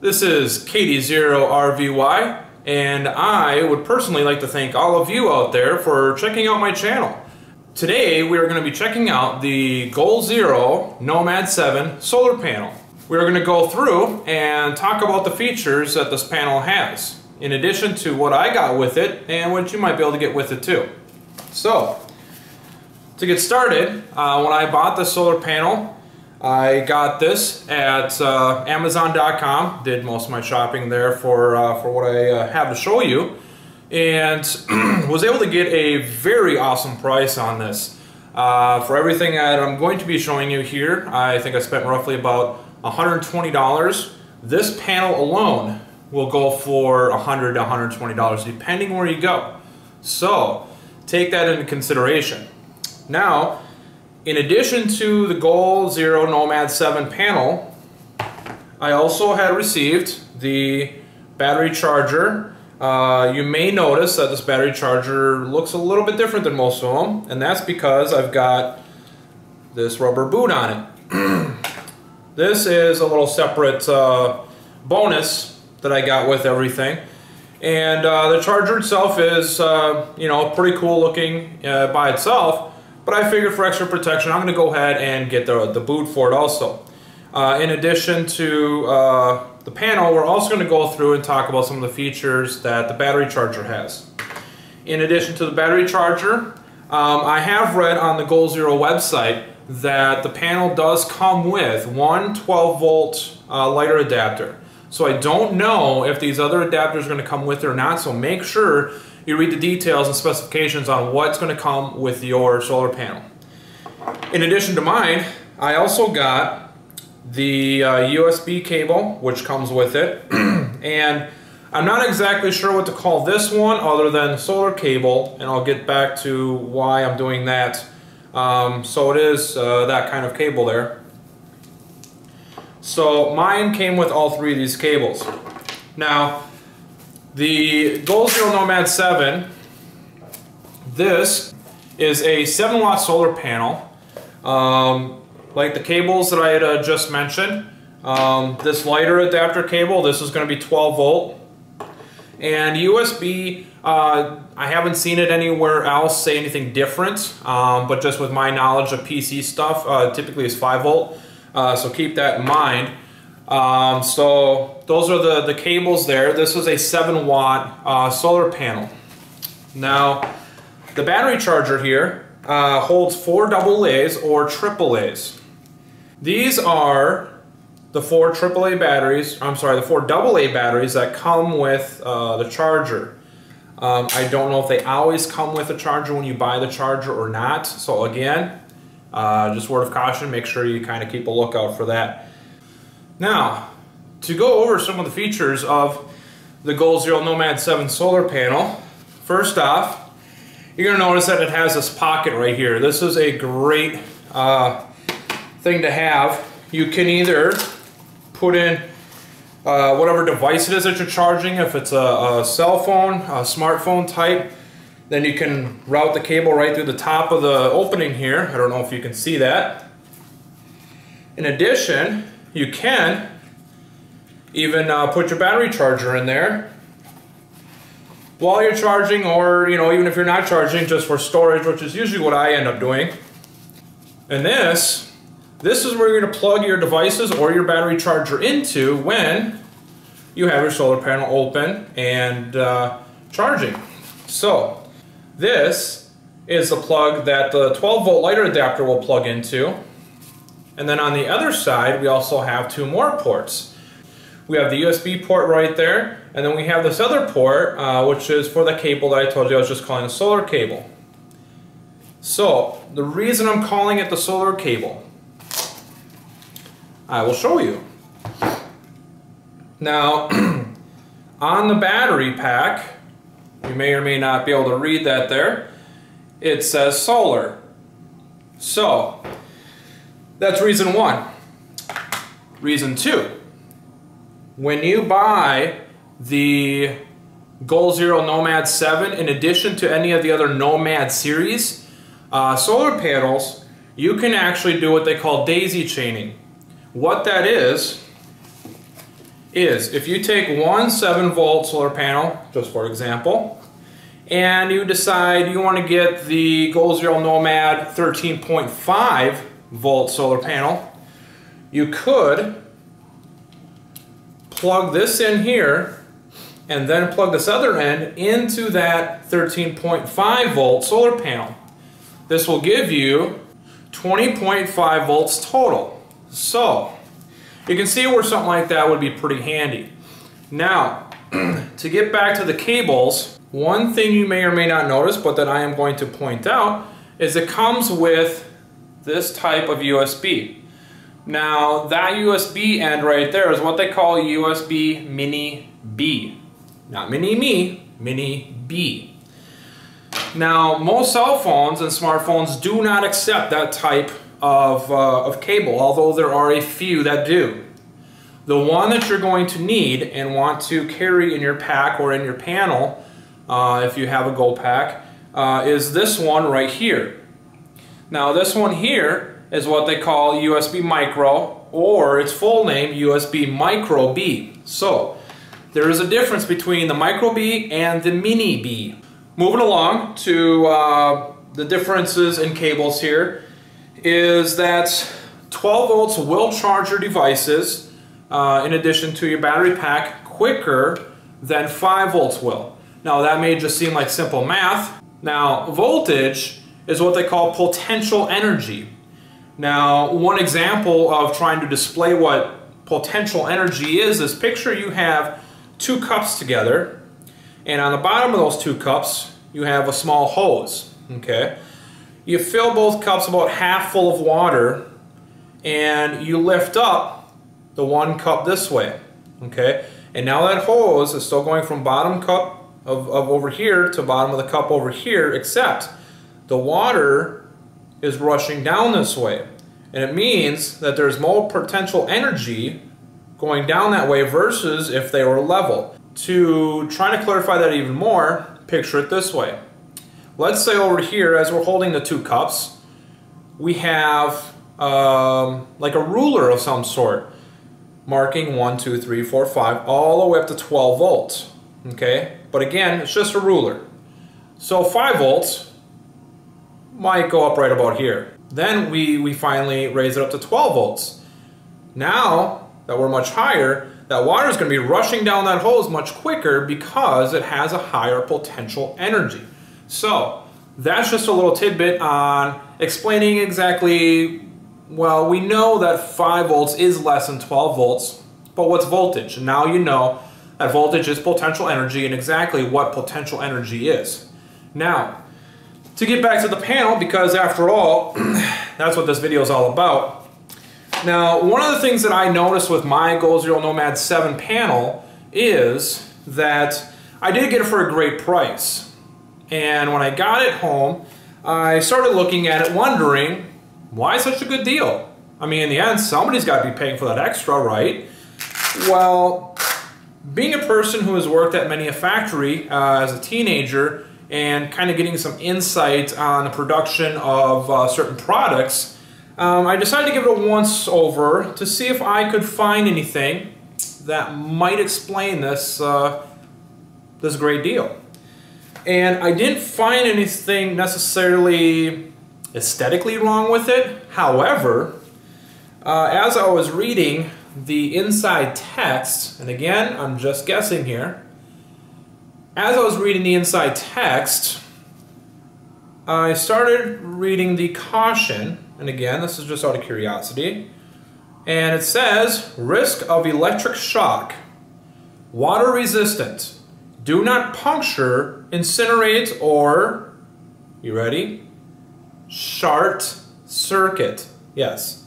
This is KD0RVY, and I would personally like to thank all of you out there for checking out my channel. Today we are going to be checking out the Goal Zero Nomad 7 solar panel. We are going to go through and talk about the features that this panel has, in addition to what I got with it and what you might be able to get with it too. So, to get started, when I bought the solar panel, I got this at Amazon.com, did most of my shopping there for what I have to show you, and was able to get a very awesome price on this. For everything that I'm going to be showing you here, I think I spent roughly about $120. This panel alone will go for $100 to $120 depending where you go. So take that into consideration. Now, in addition to the Goal Zero Nomad 7 panel, I also had received the battery charger. You may notice that this battery charger looks a little bit different than most of them, and that's because I've got this rubber boot on it. This is a little separate bonus that I got with everything. And the charger itself is, pretty cool looking by itself. But I figured for extra protection, I'm going to go ahead and get the boot for it also. In addition to the panel, we're also going to go through and talk about some of the features that the battery charger has. In addition to the battery charger, I have read on the Goal Zero website that the panel does come with one 12-volt lighter adapter. So I don't know if these other adapters are going to come with it or not, so make sure you read the details and specifications on what's going to come with your solar panel. In addition to mine, I also got the USB cable, which comes with it. And I'm not exactly sure what to call this one other than solar cable, and I'll get back to why I'm doing that. So it is that kind of cable there. So mine came with all three of these cables. Now, the Goal Zero Nomad 7, this is a 7-watt solar panel. Like the cables that I had just mentioned, this lighter adapter cable, this is going to be 12 volt. And USB, I haven't seen it anywhere else say anything different, but just with my knowledge of PC stuff, typically it's 5 volt. So keep that in mind. So those are the cables there. This is a 7-watt solar panel. Now, the battery charger here holds 4 AA's or AAA's. These are the 4 AAA batteries, I'm sorry, the 4 AA batteries that come with the charger. I don't know if they always come with a charger when you buy the charger or not. So again, just word of caution, make sure you kind of keep a lookout for that. Now, to go over some of the features of the Goal Zero Nomad 7 solar panel, first off, you're going to notice that it has this pocket right here. This is a great thing to have. You can either put in whatever device it is that you're charging. If it's a cell phone, a smartphone type, then you can route the cable right through the top of the opening here. I don't know if you can see that. In addition, you can even put your battery charger in there while you're charging, or even if you're not charging, just for storage, which is usually what I end up doing. And this is where you're going to plug your devices or your battery charger into when you have your solar panel open and charging. So this is the plug that the 12-volt lighter adapter will plug into. And then on the other side, we also have 2 more ports. We have the USB port right there, and then we have this other port, which is for the cable that I told you I was just calling a solar cable. So, the reason I'm calling it the solar cable, I will show you. Now, on the battery pack, you may or may not be able to read that there, it says solar. So, that's reason 1. Reason 2. When you buy the Goal Zero Nomad 7, in addition to any of the other Nomad series solar panels, you can actually do what they call daisy chaining. What that is is if you take one 7-volt solar panel, just for example, and you decide you want to get the Goal Zero Nomad 13.5 volt solar panel, you could plug this in here and then plug this other end into that 13.5 volt solar panel. This will give you 20.5 volts total. So you can see where something like that would be pretty handy. Now, to get back to the cables, one thing you may or may not notice, but that I am going to point out, is it comes with this type of USB. Now, that USB end right there is what they call USB Mini B. Not Mini Me, Mini B. Now, most cell phones and smartphones do not accept that type of cable, although there are a few that do. The one that you're going to need and want to carry in your pack or in your panel, if you have a Goal pack, is this one right here. Now, this one here is what they call USB Micro, or its full name, USB Micro B. So, there is a difference between the Micro B and the Mini B. Moving along to the differences in cables here is that 12 volts will charge your devices in addition to your battery pack quicker than 5 volts will. Now that may just seem like simple math. Now voltage is what they call potential energy. Now one example of trying to display what potential energy is picture you have 2 cups together, and on the bottom of those 2 cups you have a small hose. Okay, you fill both cups about half full of water and you lift up the one cup this way. Okay, and now that hose is still going from bottom cup of over here to bottom of the cup over here, except the water is rushing down this way, and it means that there's more potential energy going down that way versus if they were level. To try to clarify that even more, picture it this way. Let's say over here, as we're holding the 2 cups, we have like a ruler of some sort, marking 1, 2, 3, 4, 5, all the way up to 12 volts. Okay, but again, it's just a ruler. So 5 volts might go up right about here. Then we finally raise it up to 12 volts. Now that we're much higher, that water is going to be rushing down that hose much quicker because it has a higher potential energy. So that's just a little tidbit on explaining exactly, well, we know that 5 volts is less than 12 volts, but what's voltage? And now you know that voltage is potential energy and exactly what potential energy is. Now, to get back to the panel, because after all, that's what this video is all about. Now, one of the things that I noticed with my Goal Zero Nomad 7 panel is that I did get it for a great price. And when I got it home, I started looking at it wondering, why such a good deal? I mean, in the end, somebody's got to be paying for that extra, right? Well, being a person who has worked at many a factory as a teenager and kind of getting some insight on the production of certain products, I decided to give it a once over to see if I could find anything that might explain this, this great deal. And I didn't find anything necessarily aesthetically wrong with it. However, as I was reading the inside text, and again, I'm just guessing here, as I was reading the inside text, I started reading the caution, and again, this is just out of curiosity, and it says, risk of electric shock, water resistant, do not puncture, incinerate, or, you ready? Short circuit. Yes.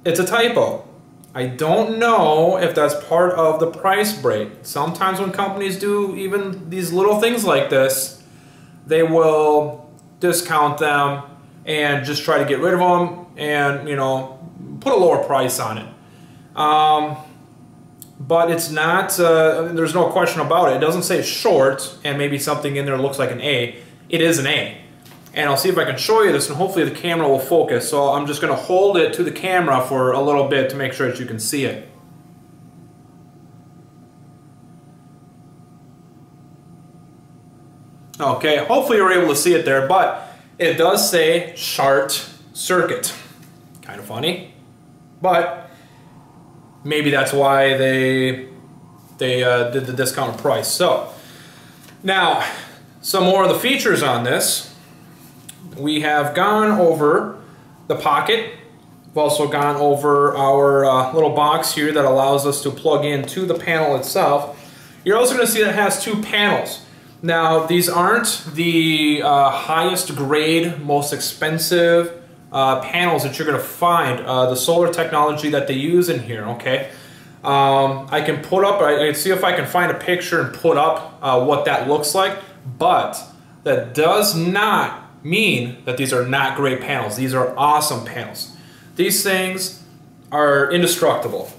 It's a typo. I don't know if that's part of the price break. Sometimes when companies do even these little things like this, they will discount them and just try to get rid of them and, you know, put a lower price on it. But it's not, there's no question about it. It doesn't say short and maybe something in there looks like an A. It is an A. And I'll see if I can show you this and hopefully the camera will focus. So I'm just going to hold it to the camera for a little bit to make sure that you can see it. Okay, hopefully you're able to see it there, but it does say short circuit. Kind of funny, but maybe that's why they did the discounted price. So now some more of the features on this. We have gone over the pocket. We've also gone over our little box here that allows us to plug into the panel itself. You're also going to see that it has two panels. Now, these aren't the highest grade, most expensive panels that you're going to find. The solar technology that they use in here, okay? I can put up, I can see if I can find a picture and put up what that looks like, but that does not mean that these are not great panels. These are awesome panels. These things are indestructible.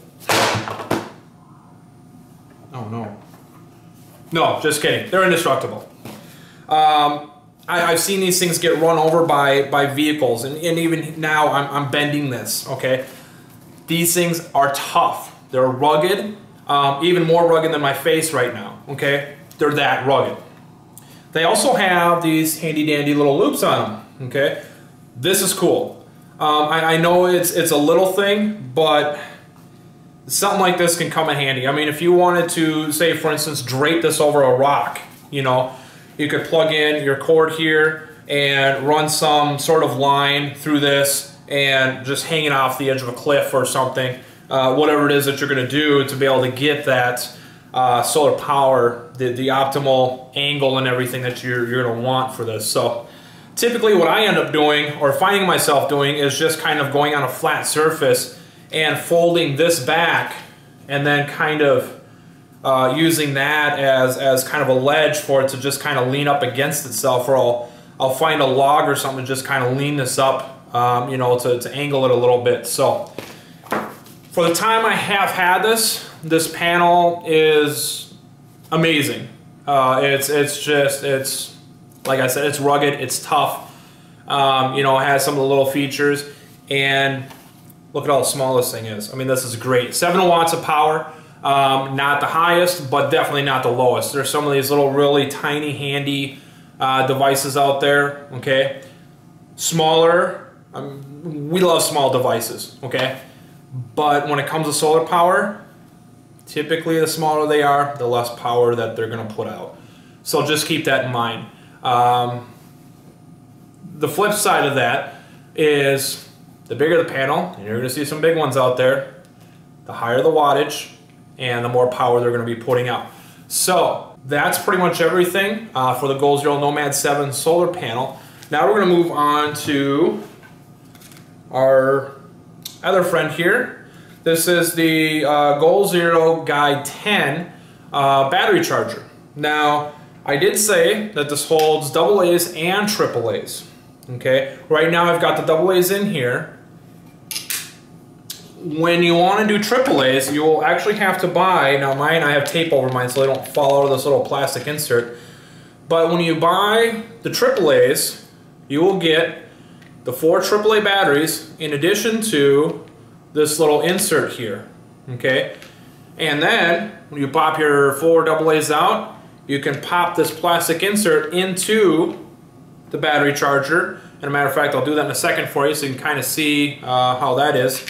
Oh no. No, just kidding. They're indestructible. I've seen these things get run over by vehicles, and even now I'm bending this, okay? These things are tough. They're rugged, even more rugged than my face right now, okay? They're that rugged. They also have these handy dandy little loops on them, okay? This is cool. I know it's a little thing, but something like this can come in handy. I mean, if you wanted to, say for instance, drape this over a rock, you know, you could plug in your cord here and run some sort of line through this and just hang it off the edge of a cliff or something, whatever it is that you're going to do to be able to get that solar power, the optimal angle and everything that you're going to want for this. So typically what I end up doing, or finding myself doing, is just kind of going on a flat surface and folding this back and then kind of using that as kind of a ledge for it to just kind of lean up against itself, or I'll find a log or something to just kind of lean this up, you know, to angle it a little bit. So for the time I have had this panel is amazing. It's like I said, it's rugged, it's tough. You know, it has some of the little features, and look at how small this thing is. I mean, this is great. 7 watts of power, not the highest, but definitely not the lowest. There's some of these little really tiny, handy devices out there, okay? Smaller, we love small devices, okay? But when it comes to solar power, typically the smaller they are, the less power that they're gonna put out. So just keep that in mind. The flip side of that is the bigger the panel, and you're going to see some big ones out there, the higher the wattage and the more power they're going to be putting out. So that's pretty much everything for the Goal Zero Nomad 7 solar panel. Now we're going to move on to our other friend here. This is the Goal Zero Guide 10 battery charger. Now, I did say that this holds AA's and AAA's. Okay, right now I've got the AA's in here. When you want to do AAA's, you will actually have to buy, now mine, I have tape over mine so they don't fall out of this little plastic insert, but when you buy the AAA's, you will get the 4 AAA batteries in addition to this little insert here, okay? And then, when you pop your 4 AA's out, you can pop this plastic insert into the battery charger. And a matter of fact, I'll do that in a second for you so you can kind of see how that is.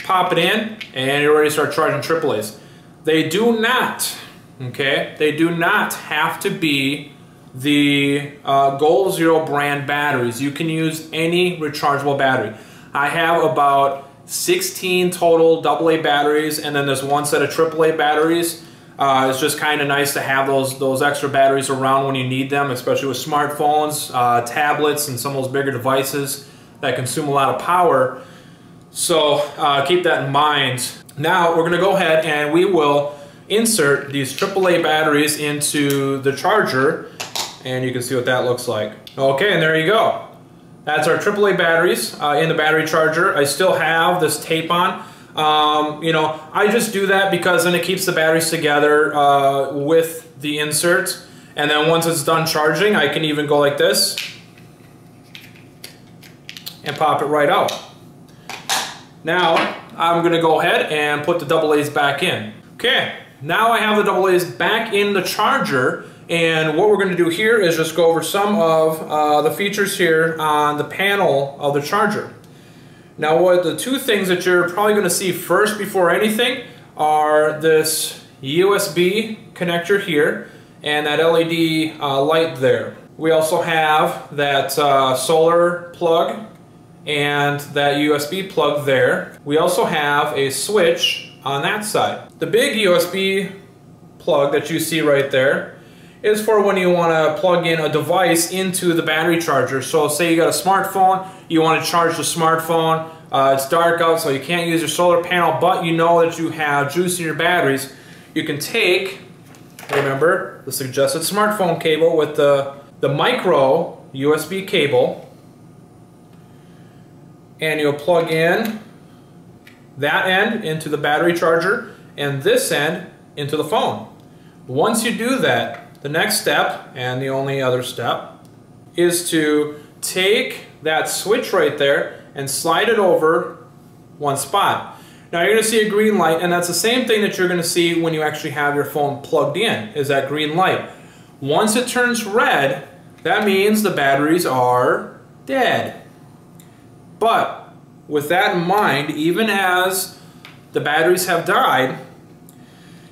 Pop it in, and you're ready to start charging AAA's. They do not, okay, they do not have to be the Goal Zero brand batteries. You can use any rechargeable battery. I have about 16 total AA batteries, and then there's one set of AAA batteries. It's just kind of nice to have those extra batteries around when you need them, especially with smartphones, tablets, and some of those bigger devices that consume a lot of power. So keep that in mind. Now we're going to go ahead and we will insert these AAA batteries into the charger, and you can see what that looks like. Okay, and there you go. That's our AAA batteries in the battery charger. I still have this tape on. You know, I just do that because then it keeps the batteries together with the insert, and then once it's done charging, I can even go like this and pop it right out. Now I'm going to go ahead and put the AA's back in. Okay, now I have the AA's back in the charger, And what we're going to do here is just go over some of the features here on the panel of the charger. Now, what the two things that you're probably going to see first before anything are this USB connector here and that LED light there. We also have that solar plug and that USB plug there. We also have a switch on that side. The big USB plug that you see right there is for when you want to plug in a device into the battery charger. So say you got a smartphone, you want to charge the smartphone, it's dark out so you can't use your solar panel, but you know that you have juice in your batteries. You can take, remember, the suggested smartphone cable with the micro USB cable, and you'll plug in that end into the battery charger and this end into the phone. Once you do that, the next step, and the only other step, is to take that switch right there and slide it over one spot. Now you're going to see a green light, and that's the same thing that you're going to see when you actually have your phone plugged in, is that green light. Once it turns red, that means the batteries are dead. But with that in mind, even as the batteries have died,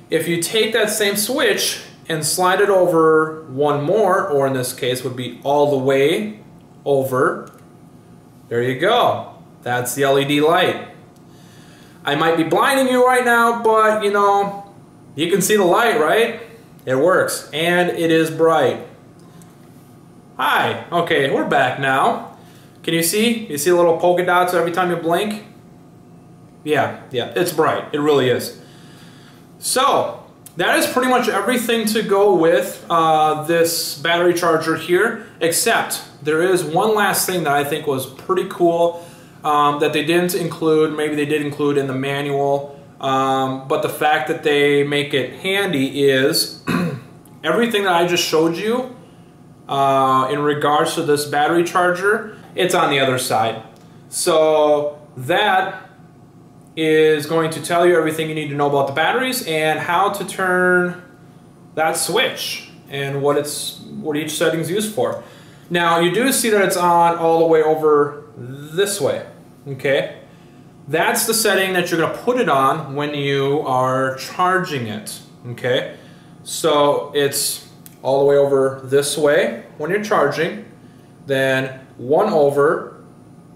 if you take that same switch and slide it over one more, or in this case would be all the way over, there you go. That's the LED light. I might be blinding you right now, but you know, you can see the light, right? It works, and it is bright. Hi, okay, we're back now. Can you see? You see the little polka dots every time you blink? Yeah, it's bright. It really is. So, that is pretty much everything to go with this battery charger here, except there is one last thing that I think was pretty cool that they didn't include. Maybe they did include in the manual, but the fact that they make it handy is everything that I just showed you in regards to this battery charger, it's on the other side. So that is going to tell you everything you need to know about the batteries and how to turn that switch and what each setting is used for. Now you do see that it's on all the way over this way, okay? That's the setting that you're going to put it on when you are charging it, okay? So it's all the way over this way when you're charging, then 1 over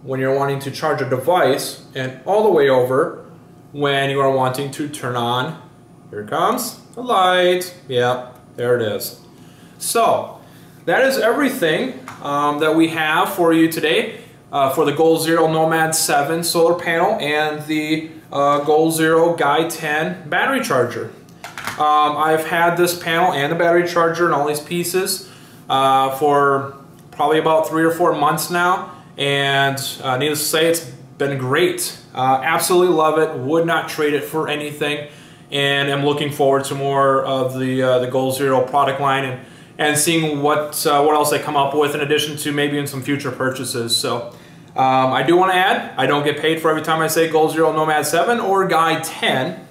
when you're wanting to charge a device, and all the way over when you are wanting to turn on, here it comes, the light. Yep, there it is. So that is everything that we have for you today for the Goal Zero Nomad 7 solar panel and the Goal Zero Guy 10 battery charger. I've had this panel and the battery charger and all these pieces for probably about 3 or 4 months now, and needless to say, it's been great. Absolutely love it. Would not trade it for anything, and I'm looking forward to more of the Goal Zero product line and seeing what else they come up with in addition to maybe in some future purchases. So I do want to add, I don't get paid for every time I say Goal Zero Nomad 7 or Guy 10,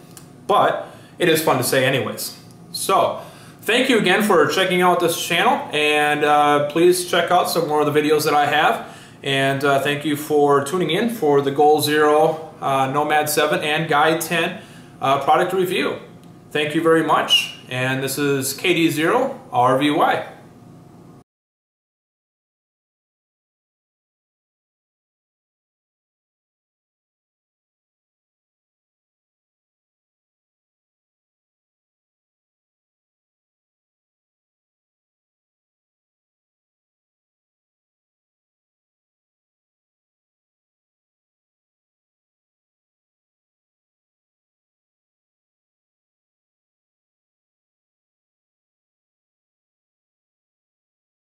but it is fun to say anyways. So thank you again for checking out this channel, and please check out some more of the videos that I have. And thank you for tuning in for the Goal Zero Nomad 7 and Guy 10 product review. Thank you very much, and this is KD0 RVY.